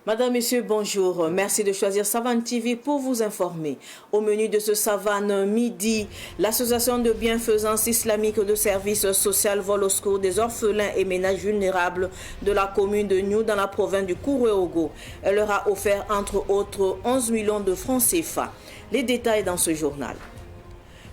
Madame, Monsieur, bonjour. Merci de choisir Savane TV pour vous informer. Au menu de ce Savane midi, l'association de bienfaisance islamique de services social vole au secours des orphelins et ménages vulnérables de la commune de Niou dans la province du Kourouéogo. Elle leur a offert entre autres 11 millions de francs CFA. Les détails dans ce journal.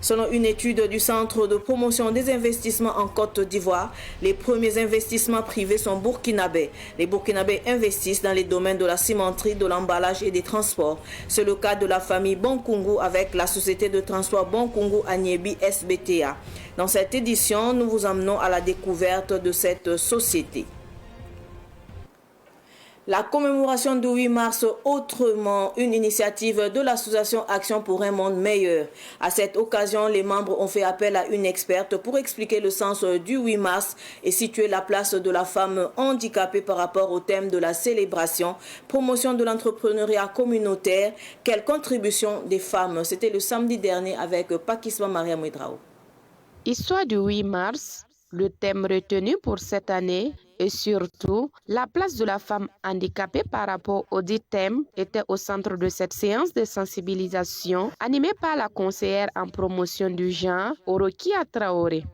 Selon une étude du Centre de promotion des investissements en Côte d'Ivoire, les premiers investissements privés sont burkinabés. Les Burkinabés investissent dans les domaines de la cimenterie, de l'emballage et des transports. C'est le cas de la famille Bonkungu avec la société de transport Bonkungu Agnebi SBTA. Dans cette édition, nous vous emmenons à la découverte de cette société. La commémoration du 8 mars autrement, une initiative de l'association Action pour un monde meilleur. À cette occasion, les membres ont fait appel à une experte pour expliquer le sens du 8 mars et situer la place de la femme handicapée par rapport au thème de la célébration, promotion de l'entrepreneuriat communautaire, quelle contribution des femmes. C'était le samedi dernier avec Pakisma Maria Mouidrao. Histoire du 8 mars, le thème retenu pour cette année et surtout, la place de la femme handicapée par rapport au dit thème était au centre de cette séance de sensibilisation animée par la conseillère en promotion du genre, Orokia Traoré.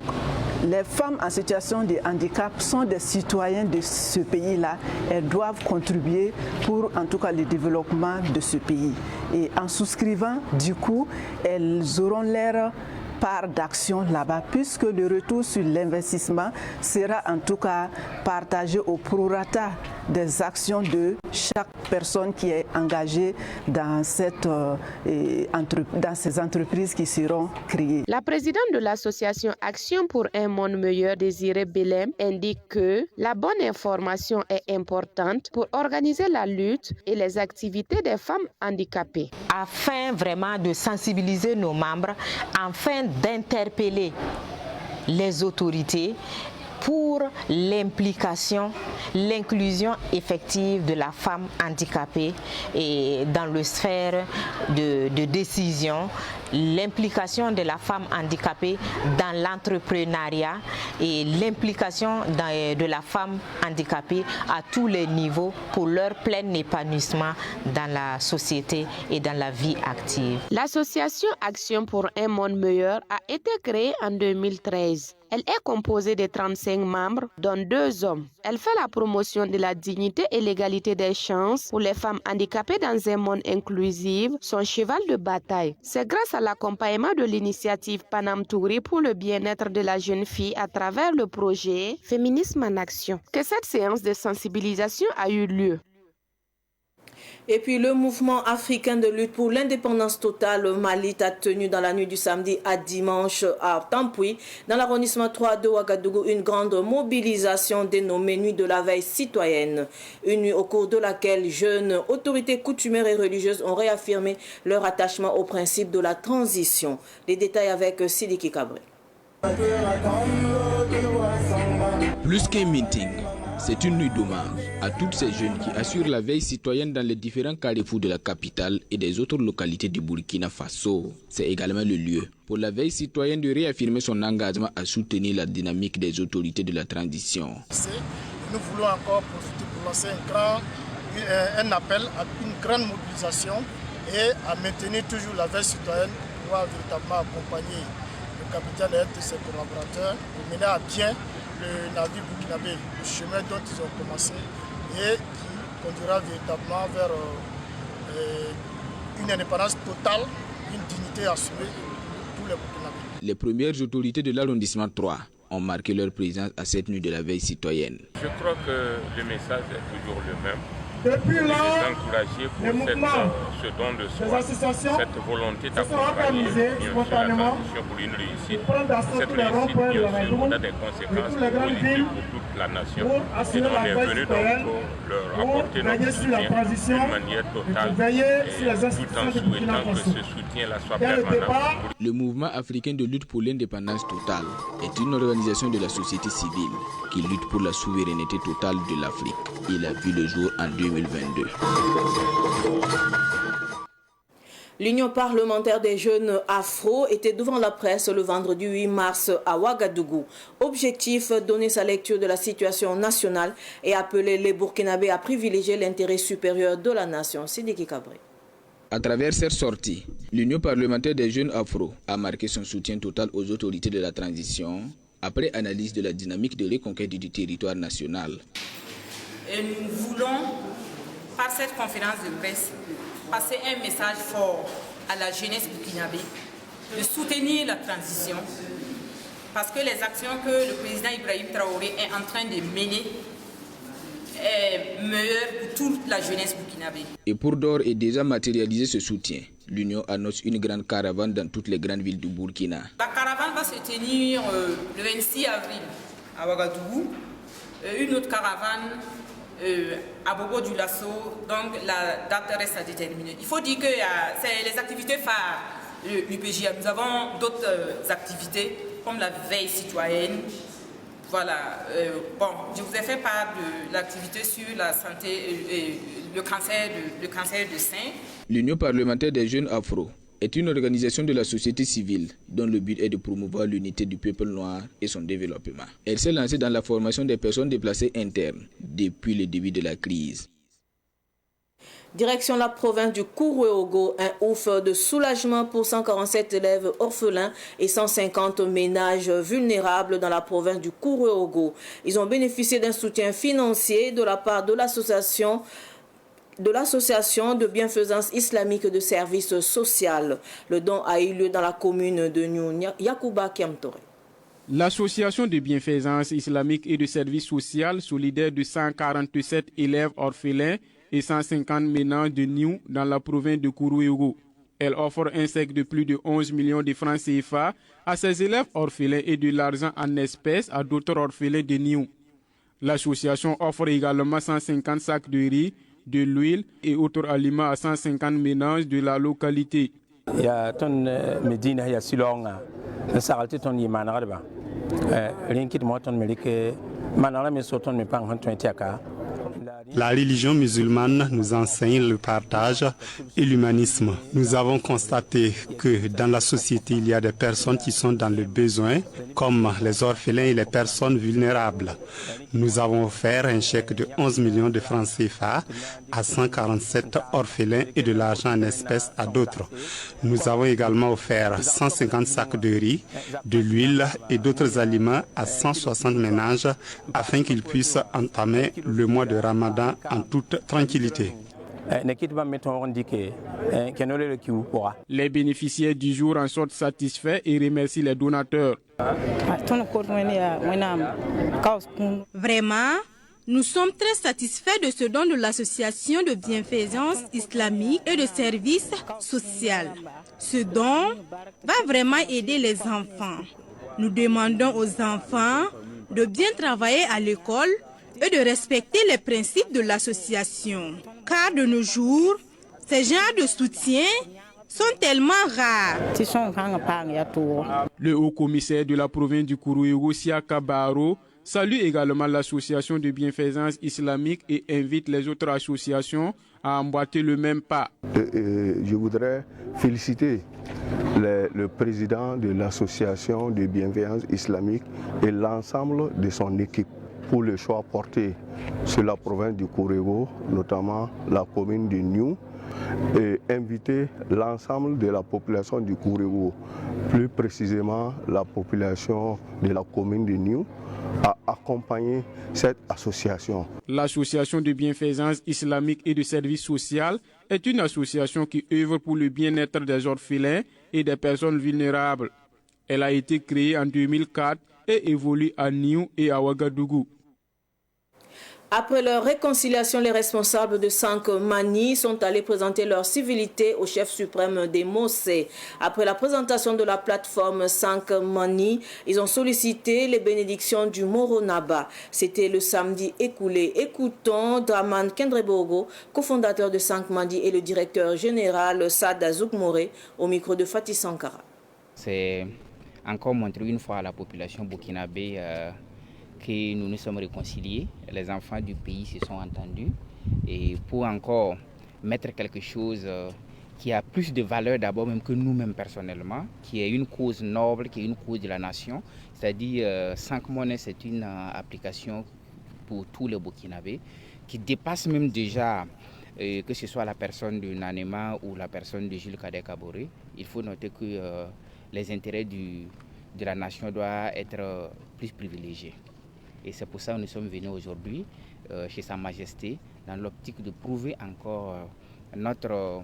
Les femmes en situation de handicap sont des citoyens de ce pays-là. Elles doivent contribuer pour, en tout cas, le développement de ce pays. Et en souscrivant, du coup, elles auront leur part d'action là-bas, puisque le retour sur l'investissement sera en tout cas partagé au prorata des actions de chaque personne qui est engagée dans ces entreprises qui seront créées. La présidente de l'association Action pour un monde meilleur, Désiré Belém, indique que la bonne information est importante pour organiser la lutte et les activités des femmes handicapées. Afin vraiment de sensibiliser nos membres, afin d'interpeller les autorités pour l'implication, l'inclusion effective de la femme handicapée et dans le sphère de décision, l'implication de la femme handicapée dans l'entrepreneuriat et l'implication de la femme handicapée à tous les niveaux pour leur plein épanouissement dans la société et dans la vie active. L'association Action pour un monde meilleur a été créée en 2013. Elle est composée de 35 membres, dont 2 hommes. Elle fait la promotion de la dignité et l'égalité des chances pour les femmes handicapées dans un monde inclusif, son cheval de bataille. C'est grâce à l'accompagnement de l'initiative Panam Touri pour le bien-être de la jeune fille à travers le projet Féminisme en Action que cette séance de sensibilisation a eu lieu. Et puis le mouvement africain de lutte pour l'indépendance totale Mali a tenu dans la nuit du samedi à dimanche à Tampoui, dans l'arrondissement 3 de Ouagadougou, une grande mobilisation dénommée Nuit de la veille citoyenne. Une nuit au cours de laquelle jeunes, autorités coutumières et religieuses ont réaffirmé leur attachement au principe de la transition. Les détails avec Sidiki Kabré. Plus qu'un meeting, c'est une nuit d'hommage à toutes ces jeunes qui assurent la veille citoyenne dans les différents carrefours de la capitale et des autres localités du Burkina Faso. C'est également le lieu pour la veille citoyenne de réaffirmer son engagement à soutenir la dynamique des autorités de la transition. Nous voulons encore profiter pour lancer un appel à une grande mobilisation et à maintenir toujours la veille citoyenne pour pouvoir véritablement accompagner le capitaine et de ses collaborateurs pour mener à bien le navire burkinabé, le chemin dont ils ont commencé et qui conduira véritablement vers une indépendance totale, une dignité assurée pour tous les Burkinabés. Les premières autorités de l'arrondissement 3 ont marqué leur présence à cette nuit de la veille citoyenne. Je crois que le message est toujours le même. Depuis là, encourager pour les mouvements, ce don de soi, les associations cette volonté d'accompagner spontanément pour une réussite. Cette réussite, bien sûr, a des conséquences positives pour toute la nation. Et nous, on est venu donc leur apporter notre soutien d'une manière totale, tout en souhaitant que ce soutien-là soit permanent. Le mouvement africain de lutte pour l'indépendance totale est une organisation de la société civile qui lutte pour la souveraineté totale de l'Afrique. Il a vu le jour en 2022. L'Union parlementaire des jeunes afro était devant la presse le vendredi 8 mars à Ouagadougou. Objectif, donner sa lecture de la situation nationale et appeler les Burkinabés à privilégier l'intérêt supérieur de la nation. Sidiki Kabré. À travers cette sortie, l'Union parlementaire des jeunes afro a marqué son soutien total aux autorités de la transition après analyse de la dynamique de reconquête du territoire national. Et nous voulons, par cette conférence de presse, passer un message fort à la jeunesse burkinabé de soutenir la transition parce que les actions que le président Ibrahim Traoré est en train de mener est meilleure pour toute la jeunesse burkinabé. Et pour d'ores et déjà matérialiser ce soutien, l'Union annonce une grande caravane dans toutes les grandes villes du Burkina. La caravane va se tenir le 26 avril à Ouagadougou, une autre caravane à Bobo du Lasso, donc la date reste à déterminer. Il faut dire que c'est les activités phares du PJA. Nous avons d'autres activités comme la veille citoyenne. Voilà. Bon, je vous ai fait part de l'activité sur la santé et le cancer de sein. L'Union parlementaire des jeunes afro est une organisation de la société civile dont le but est de promouvoir l'unité du peuple noir et son développement. Elle s'est lancée dans la formation des personnes déplacées internes depuis le début de la crise. Direction la province du Kourouéogo, un ouf de soulagement pour 147 élèves orphelins et 150 ménages vulnérables dans la province du Kourouéogo. Ils ont bénéficié d'un soutien financier de la part de l'association de bienfaisance islamique de services social. Le don a eu lieu dans la commune de Nyou Yakouba Kiamtore. L'association de bienfaisance islamique et de services social solidaire de 147 élèves orphelins et 150 ménages de Nyou dans la province de Kourouéogo. Elle offre un chèque de plus de 11 millions de francs CFA à ses élèves orphelins et de l'argent en espèces à d'autres orphelins de Nyou. L'association offre également 150 sacs de riz, de l'huile et autres aliments à 150 ménages de la localité. Il y a ton Medina, il y a Silonga, un saralti ton Yimanarba, Rinkit Moton Melik, Manara Mesoton Mepang Hantuentiaka. La religion musulmane nous enseigne le partage et l'humanisme. Nous avons constaté que dans la société, il y a des personnes qui sont dans le besoin, comme les orphelins et les personnes vulnérables. Nous avons offert un chèque de 11 millions de francs CFA à 147 orphelins et de l'argent en espèces à d'autres. Nous avons également offert 150 sacs de riz, de l'huile et d'autres aliments à 160 ménages afin qu'ils puissent entamer le mois de Ramadan en toute tranquillité. Les bénéficiaires du jour en sortent satisfaits et remercient les donateurs. Vraiment, nous sommes très satisfaits de ce don de l'association de bienfaisance islamique et de services social. Ce don va vraiment aider les enfants. Nous demandons aux enfants de bien travailler à l'école et de respecter les principes de l'association. Car de nos jours, ces genres de soutien sont tellement rares. Le haut-commissaire de la province du Kourouéogo, Siaka Baro, salue également l'association de bienfaisance islamique et invite les autres associations à emboîter le même pas. Je voudrais féliciter le président de l'association de bienfaisance islamique et l'ensemble de son équipe pour le choix porté sur la province du Kourouéogo, notamment la commune de Nyou, et inviter l'ensemble de la population du Kourouéogo, plus précisément la population de la commune de Nyou, à accompagner cette association. L'association de bienfaisance islamique et de services social est une association qui œuvre pour le bien-être des orphelins et des personnes vulnérables. Elle a été créée en 2004 et évolue à Nyou et à Ouagadougou. Après leur réconciliation, les responsables de Sank Mani sont allés présenter leur civilité au chef suprême des Mossé. Après la présentation de la plateforme Sank Mani, ils ont sollicité les bénédictions du Moronaba. C'était le samedi écoulé. Écoutons Draman Kendrebogo, cofondateur de Sank Mani et le directeur général Sada Zoukmore au micro de Fatih Sankara. C'est encore montrer une fois à la population burkinabé que nous nous sommes réconciliés, les enfants du pays se sont entendus et pour encore mettre quelque chose qui a plus de valeur d'abord même que nous-mêmes personnellement, qui est une cause noble, qui est une cause de la nation. C'est-à-dire 5 monnaies, c'est une application pour tous les Burkinabés qui dépasse même déjà, que ce soit la personne de Nanema ou la personne de Jules Cadet Kaboré. Il faut noter que les intérêts de la nation doivent être plus privilégiés. Et c'est pour ça que nous sommes venus aujourd'hui chez Sa Majesté dans l'optique de prouver encore notre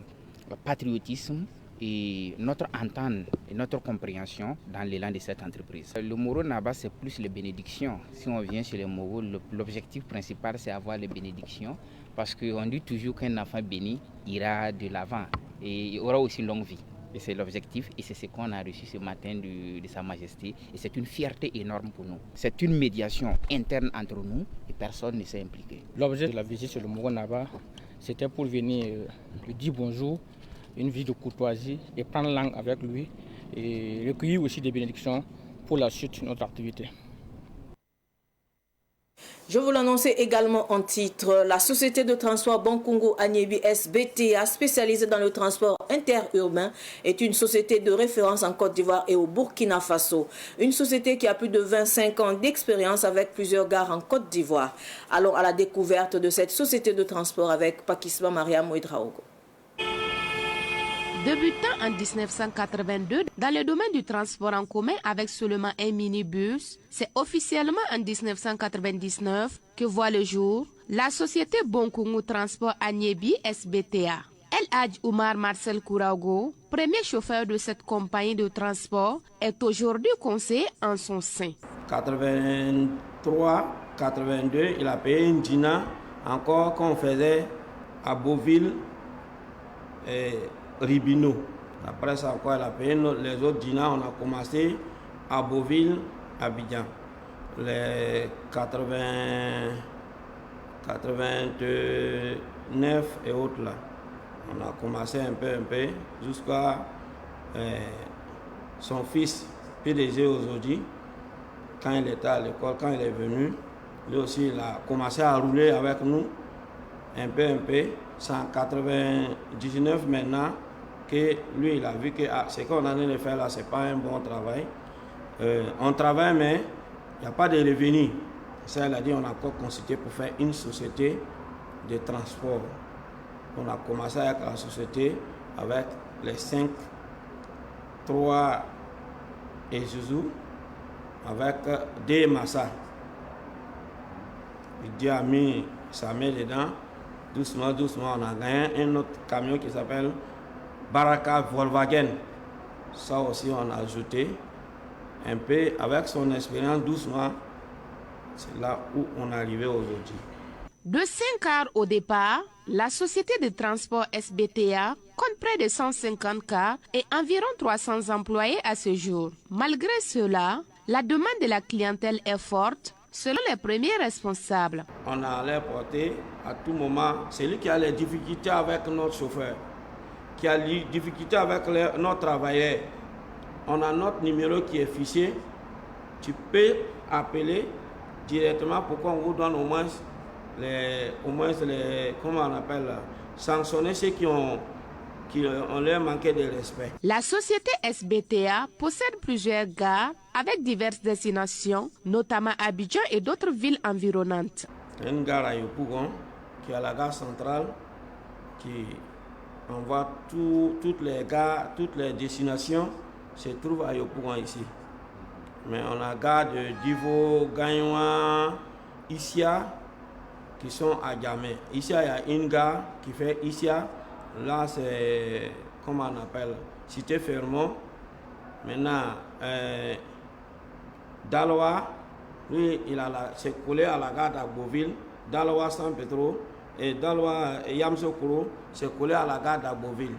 patriotisme et notre entente et notre compréhension dans l'élan de cette entreprise. Le Moro Naba, c'est plus les bénédictions. Si on vient chez les Moros, l'objectif principal, c'est avoir les bénédictions parce qu'on dit toujours qu'un enfant béni ira de l'avant et il aura aussi une longue vie. Et c'est l'objectif et c'est ce qu'on a reçu ce matin de Sa Majesté et c'est une fierté énorme pour nous. C'est une médiation interne entre nous et personne ne s'est impliqué. L'objet de la visite sur le Moro Naba, c'était pour venir lui dire bonjour, une visite de courtoisie et prendre langue avec lui et recueillir aussi des bénédictions pour la suite de notre activité. Je vous l'annonçais également en titre. La société de transport Bankungu Agnebi SBTA, spécialisée dans le transport interurbain, est une société de référence en Côte d'Ivoire et au Burkina Faso. Une société qui a plus de 25 ans d'expérience avec plusieurs gares en Côte d'Ivoire. Allons à la découverte de cette société de transport avec Pakisba Mariam Ouedraogo. Débutant en 1982 dans le domaine du transport en commun avec seulement un minibus, c'est officiellement en 1999 que voit le jour la société Bankungu Transport Agnebi SBTA. El Hadj Oumar Marcel Kourago, premier chauffeur de cette compagnie de transport, est aujourd'hui conseiller en son sein. 83, 82, il a payé une dîna encore qu'on faisait à Beauville et Ribino. Après ça, encore, elle a payé les autres dîners. On a commencé à Beauville, Abidjan. Les 89 et autres là. On a commencé un peu, jusqu'à son fils, PDG aujourd'hui, quand il était à l'école, quand il est venu, lui aussi, il a commencé à rouler avec nous, un peu. C'est en 99 maintenant que lui, il a vu que ce qu'on a de faire là, ce n'est pas un bon travail. On travaille, mais il n'y a pas de revenus. Ça, il a dit, on a encore constitué pour faire une société de transport. On a commencé avec la société, avec les 5, 3 et Zouzou, avec 2 Massa. Il a mis sa main dedans. Doucement, on a gagné un autre camion qui s'appelle Baraka Volkswagen. Ça aussi, on a ajouté un peu avec son expérience doucement. C'est là où on est arrivé aujourd'hui. De 5 cars au départ, la société de transport SBTA compte près de 150 cars et environ 300 employés à ce jour. Malgré cela, la demande de la clientèle est forte. Selon les premiers responsables, on allait porter à tout moment celui qui a les difficultés avec notre chauffeur, qui a les difficultés avec nos travailleurs. On a notre numéro qui est fiché. Tu peux appeler directement pour qu'on vous donne au moins les comment on appelle, sanctionner ceux qui ont leur manqué de respect. La société SBTA possède plusieurs gares avec diverses destinations, notamment Abidjan et d'autres villes environnantes. Une gare à Yopougon, qui est la gare centrale, qui envoie toutes les gares, toutes les destinations se trouvent à Yopougon ici. Mais on a gare de Divo, Gagnoua, Issia, qui sont à Djamé. Ici, il y a une gare qui fait Issia. Là, c'est, comment on appelle, Cité Fermont. Maintenant, Daloa, lui, c'est collé à la gare d'Agboville. Daloa San Pedro et Daloa Yamsokoro, c'est collé à la gare d'Agboville.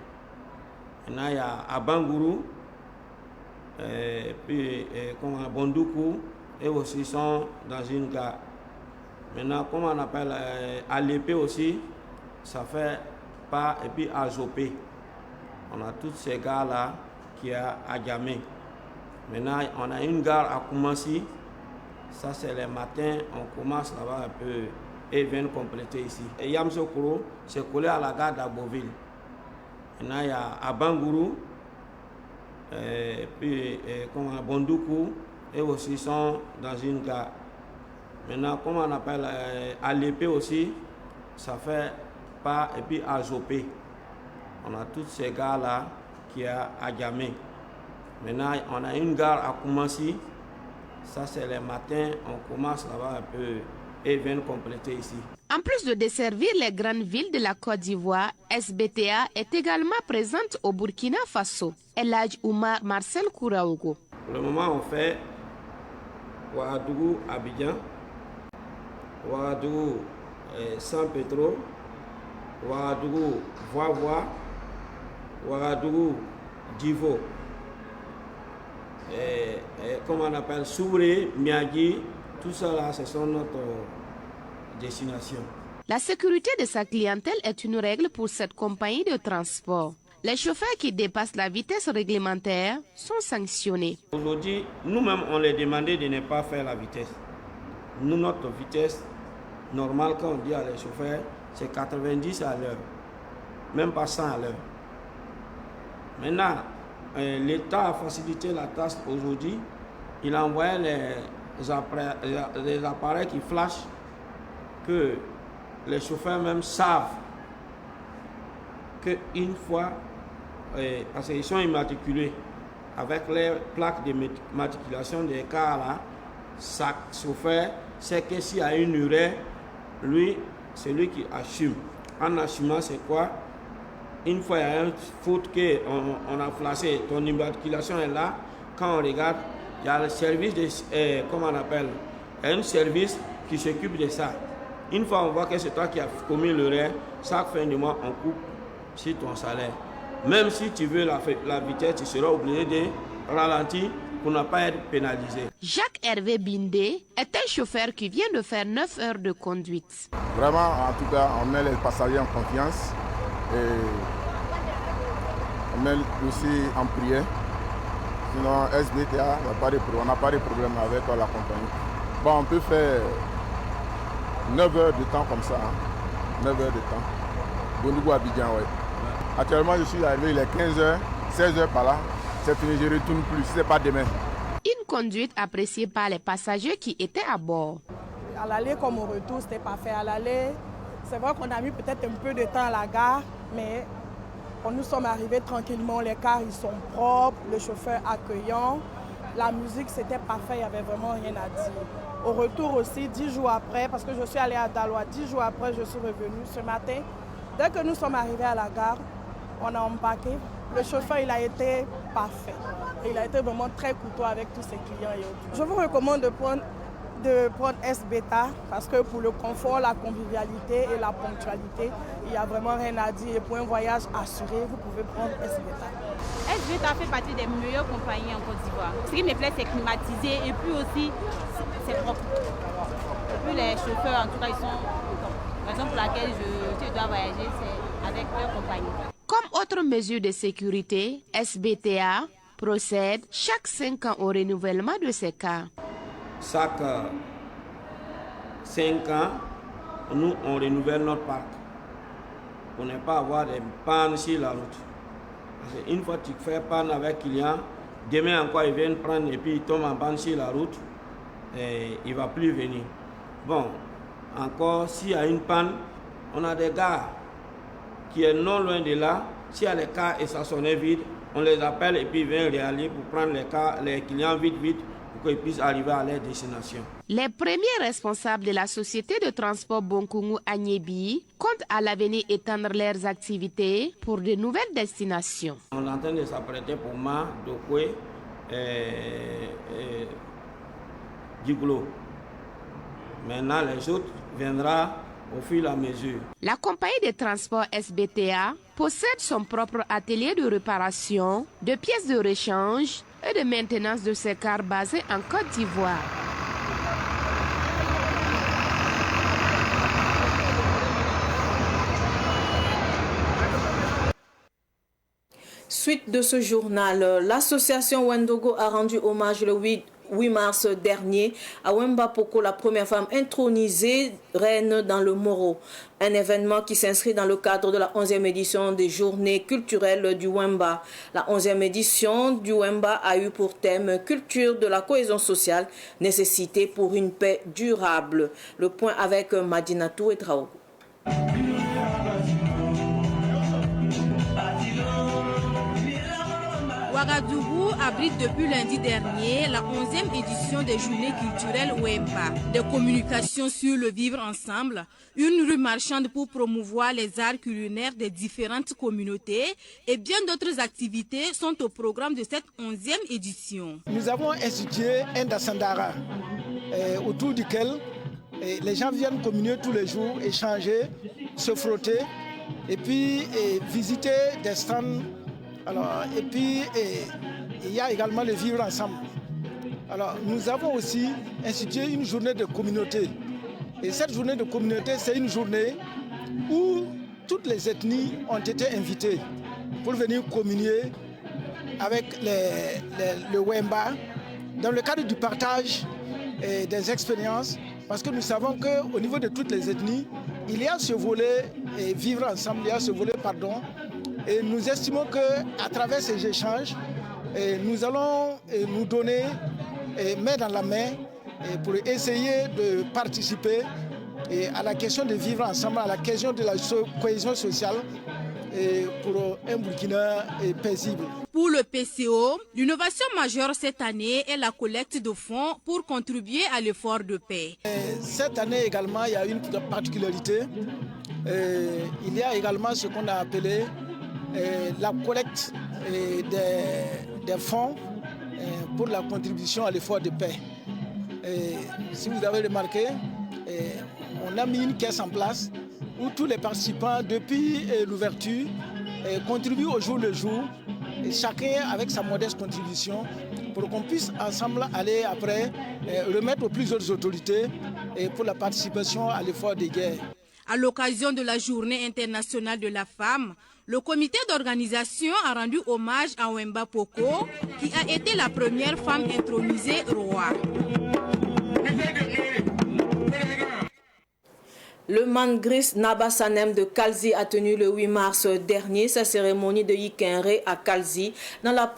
Maintenant, il y a Abangourou, puis Bondoukou, et aussi sont dans une gare. Maintenant, comment on appelle, à l'épée aussi, ça fait pas, et puis à Zopé. On a toutes ces gares-là qui est à Djamé. Maintenant, on a une gare à Koumassi. Ça, c'est les matins, on commence là-bas un peu et viennent compléter ici. Et Yamsokoro, c'est collé à la gare d'Agboville. Maintenant, il y a à Bangourou, puis comme à Bondoukou, et aussi sont dans une gare. Maintenant, comme on appelle à l'épée aussi, ça fait pas, et puis à Zopé. On a tous ces gares-là qui a à Djamé. Maintenant, on a une gare à Koumassi. Ça, c'est les matins, on commence là-bas un peu et viennent compléter ici. En plus de desservir les grandes villes de la Côte d'Ivoire, SBTA est également présente au Burkina Faso. Elhadj Oumar Marcel Kouraogo. Pour le moment, on fait Ouagadougou, Abidjan, Ouagadougou, San Pedro, Ouagadougou, Voie, Ouagadougou, Divo, comment on appelle, Souré, Miagi, tout ça là, ce sont notre destination. La sécurité de sa clientèle est une règle pour cette compagnie de transport. Les chauffeurs qui dépassent la vitesse réglementaire sont sanctionnés. Aujourd'hui, nous-mêmes, on les demandait de ne pas faire la vitesse. Nous, notre vitesse normale, quand on dit à les chauffeurs, c'est 90 à l'heure, même pas 100 à l'heure. Maintenant, l'État a facilité la tâche aujourd'hui. Il a envoyé les appareils qui flashent, que les chauffeurs même savent qu'une fois, parce qu'ils sont immatriculés avec les plaques de matriculation des cars là, chaque chauffeur sait que s'il y a une erreur, lui, c'est lui qui assume. En assumant, c'est quoi? Une fois il y a une faute qu'on a flashé, ton immatriculation est là, quand on regarde, il y a le service de, comment on appelle, il y a un service qui s'occupe de ça. Une fois on voit que c'est toi qui as commis l'erreur, chaque fin du mois on coupe sur ton salaire. Même si tu veux la vitesse, tu seras obligé de ralentir pour ne pas être pénalisé. Jacques Hervé Bindé est un chauffeur qui vient de faire 9 heures de conduite. Vraiment, en tout cas, on met les passagers en confiance et on met aussi en prière. Sinon, SBTA, on n'a pas de problème avec la compagnie. Bon, on peut faire 9 heures de temps comme ça, 9 heures de temps. Bondoukou Abidjan, oui. Actuellement, je suis arrivé, il est 15 heures, 16 heures par là. C'est fini, je ne retourne plus, ce n'est pas demain. Une conduite appréciée par les passagers qui étaient à bord. À l'aller comme au retour, ce n'était pas fait. À l'aller, c'est vrai qu'on a mis peut-être un peu de temps à la gare, mais quand nous sommes arrivés tranquillement, les cars ils sont propres, le chauffeur accueillant. La musique, c'était parfait, il n'y avait vraiment rien à dire. Au retour aussi, 10 jours après, parce que je suis allée à Daloa, 10 jours après, je suis revenue ce matin. Dès que nous sommes arrivés à la gare, on a embarqué. Le chauffeur, il a été parfait. Et il a été vraiment très courtois avec tous ses clients et autres. Je vous recommande de prendre SBTA parce que pour le confort, la convivialité et la ponctualité, il n'y a vraiment rien à dire. Et pour un voyage assuré, vous pouvez prendre SBTA. SBTA fait partie des meilleures compagnies en Côte d'Ivoire. Ce qui me plaît, c'est climatisé et puis aussi, c'est propre. Et puis les chauffeurs, en tout cas, ils sont contents. La raison pour laquelle je dois voyager, c'est avec leur compagnie. Comme autre mesure de sécurité, SBTA procède chaque 5 ans au renouvellement de ses cars. Chaque 5 ans, nous, on renouvelle notre parc pour ne pas avoir des pannes sur la route. Parce qu'une fois que tu fais panne avec client, demain encore ils viennent prendre et puis ils tombent en panne sur la route et il ne va plus venir. Bon, encore s'il y a une panne, on a des gars qui est non loin de là. S'il y a les cars stationnés vides, on les appelle et puis ils viennent réaliser pour prendre les clients vite pour qu'ils puissent arriver à leur destination. Les premiers responsables de la société de transport Bonkoungou Agnébi comptent à l'avenir étendre leurs activités pour de nouvelles destinations. On est en train de s'apprêter pour Ma, Dokwe et Diglo. Maintenant, les autres viendront au fur et à mesure. La compagnie de transport SBTA possède son propre atelier de réparation, de pièces de rechange et de maintenance de ses cars basés en Côte d'Ivoire. Suite de ce journal, l'association Wendogo a rendu hommage le 8 8 mars dernier à Wemba Poko, la première femme intronisée reine dans le Moro. Un événement qui s'inscrit dans le cadre de la 11e édition des Journées culturelles du Wemba. La 11e édition du Wemba a eu pour thème « Culture de la cohésion sociale, nécessité pour une paix durable ». Le point avec Madinatou et Traogo. Ouagadougou abrite depuis lundi dernier la 11e édition des Journées culturelles Wemba. Des communications sur le vivre ensemble, une rue marchande pour promouvoir les arts culinaires des différentes communautés et bien d'autres activités sont au programme de cette 11e édition. Nous avons institué un Dassandara autour duquel les gens viennent communier tous les jours, échanger, se frotter et puis visiter des stands. Alors, et puis, il y a également le vivre ensemble. Alors, nous avons aussi institué une journée de communauté. Et cette journée de communauté, c'est une journée où toutes les ethnies ont été invitées pour venir communier avec le Wemba dans le cadre du partage des expériences. Parce que nous savons qu'au niveau de toutes les ethnies, il y a ce volet vivre ensemble, il y a ce volet pardon. Et nous estimons qu'à travers ces échanges, nous allons nous donner main dans la main pour essayer de participer à la question de vivre ensemble, à la question de la cohésion sociale pour un Burkina paisible. Pour le PCO, l'innovation majeure cette année est la collecte de fonds pour contribuer à l'effort de paix. Cette année également, il y a une particularité. Il y a également ce qu'on a appelé la collecte des fonds pour la contribution à l'effort de paix. Si vous avez remarqué, on a mis une caisse en place où tous les participants, depuis l'ouverture, contribuent au jour le jour, et chacun avec sa modeste contribution, pour qu'on puisse ensemble aller après remettre aux plus hautes autorités pour la participation à l'effort de guerre. À l'occasion de la Journée internationale de la femme, le comité d'organisation a rendu hommage à Wemba Poko, qui a été la première femme intronisée roi. Le Mangris Nabasanem de Kalzi a tenu le 8 mars dernier sa cérémonie de Yikenre à Kalzi, dans la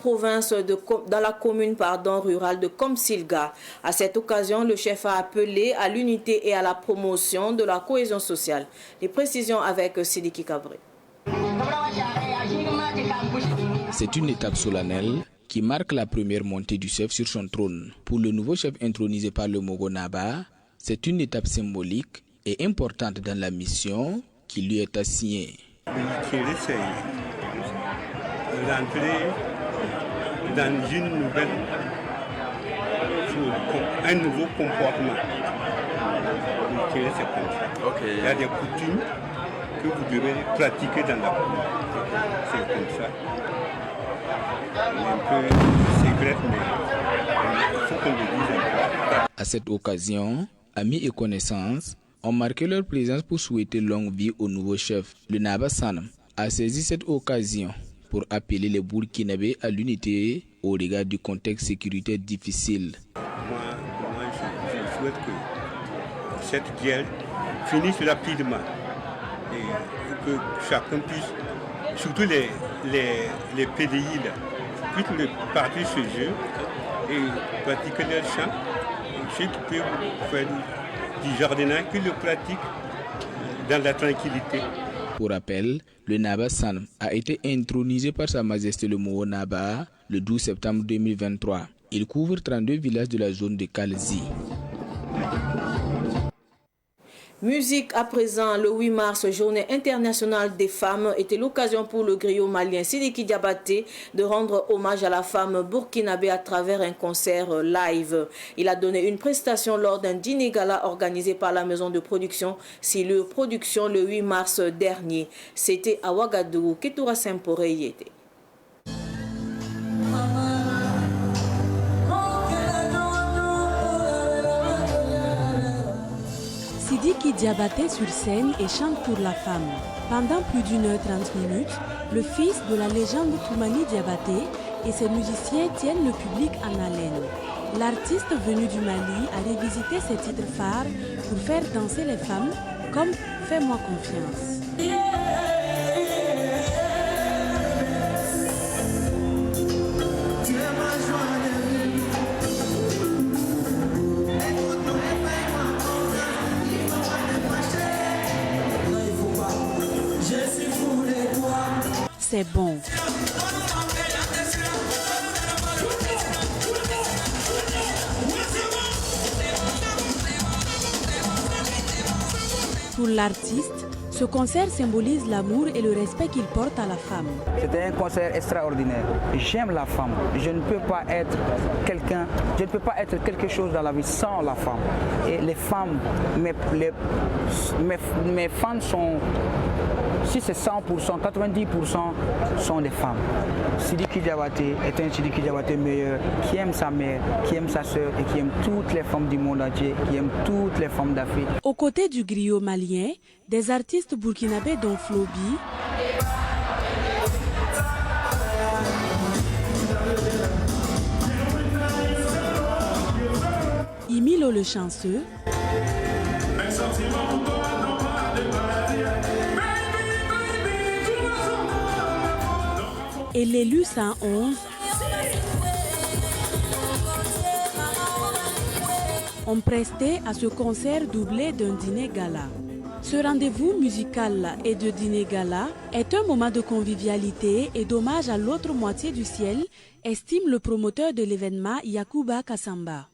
commune rurale de Komsilga. À cette occasion, le chef a appelé à l'unité et à la promotion de la cohésion sociale. Les précisions avec Sidiki Kabré. C'est une étape solennelle qui marque la première montée du chef sur son trône. Pour le nouveau chef intronisé par le Mogo Naba, c'est une étape symbolique et importante dans la mission qui lui est assignée. C'est l'entrée dans une nouvelle, un nouveau comportement. C'est comme ça. Okay. Il y a des coutumes que vous devez pratiquer dans la communauté. C'est comme ça. Un peu secret, mais il faut qu'on le dise un peu. À cette occasion, amis et connaissances ont marqué leur présence pour souhaiter longue vie au nouveau chef. Le Naba Sanam a saisi cette occasion pour appeler les Burkinabés à l'unité au regard du contexte sécuritaire difficile. Moi je souhaite que cette guerre finisse rapidement et que chacun puisse, surtout les PDI, puissent partir chez eux et pratiquer leur chant. Ceux qui peuvent faire du jardinage, qu'ils le pratiquent dans la tranquillité. Pour rappel, le Naba Sanam a été intronisé par Sa Majesté le Moho Naba le 12 septembre 2023. Il couvre 32 villages de la zone de Kalzi. Musique à présent, le 8 mars, journée internationale des femmes, était l'occasion pour le griot malien Sidiki Diabaté de rendre hommage à la femme burkinabé à travers un concert live. Il a donné une prestation lors d'un dîner gala organisé par la maison de production Silure Production le 8 mars dernier. C'était à Ouagadougou qu'Etoura Saint-Poré y était. Sidiki Diabaté sur scène et chante pour la femme. Pendant plus d'1h30, le fils de la légende Toumani Diabaté et ses musiciens tiennent le public en haleine. l'artiste venu du Mali a revisité ses titres phares pour faire danser les femmes comme Fais-moi confiance. C'est bon. Pour l'artiste, ce concert symbolise l'amour et le respect qu'il porte à la femme. C'était un concert extraordinaire. J'aime la femme. Je ne peux pas être quelqu'un, je ne peux pas être quelque chose dans la vie sans la femme. Et les femmes, mes fans sont, si c'est 100%, 90% sont des femmes. Sidiki Diabaté est un Sidiki Diabaté meilleur qui aime sa mère, qui aime sa sœur et qui aime toutes les femmes du monde entier, qui aime toutes les femmes d'Afrique. Aux côtés du griot malien, des artistes burkinabés dont Flobi, Imilo le chanceux, et l'élu 111 ont presté à ce concert doublé d'un dîner gala. Ce rendez-vous musical et de dîner gala est un moment de convivialité et d'hommage à l'autre moitié du ciel, estime le promoteur de l'événement Yakuba Kassamba.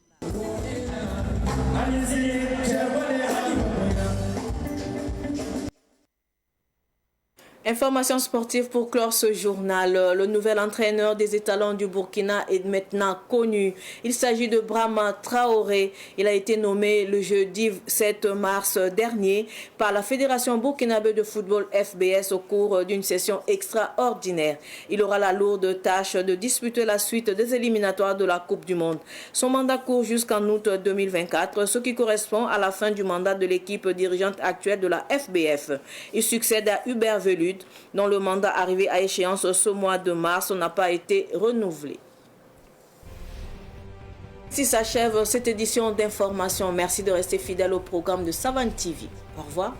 Information sportive pour clore ce journal. Le nouvel entraîneur des étalons du Burkina est maintenant connu. Il s'agit de Brahma Traoré. Il a été nommé le jeudi 7 mars dernier par la Fédération burkinabé de football FBS au cours d'une session extraordinaire. Il aura la lourde tâche de disputer la suite des éliminatoires de la Coupe du Monde. Son mandat court jusqu'en août 2024, ce qui correspond à la fin du mandat de l'équipe dirigeante actuelle de la FBF. Il succède à Hubert Velud, dont le mandat arrivé à échéance ce mois de mars n'a pas été renouvelé. Ainsi s'achève cette édition d'information. Merci de rester fidèle au programme de Savane TV. Au revoir.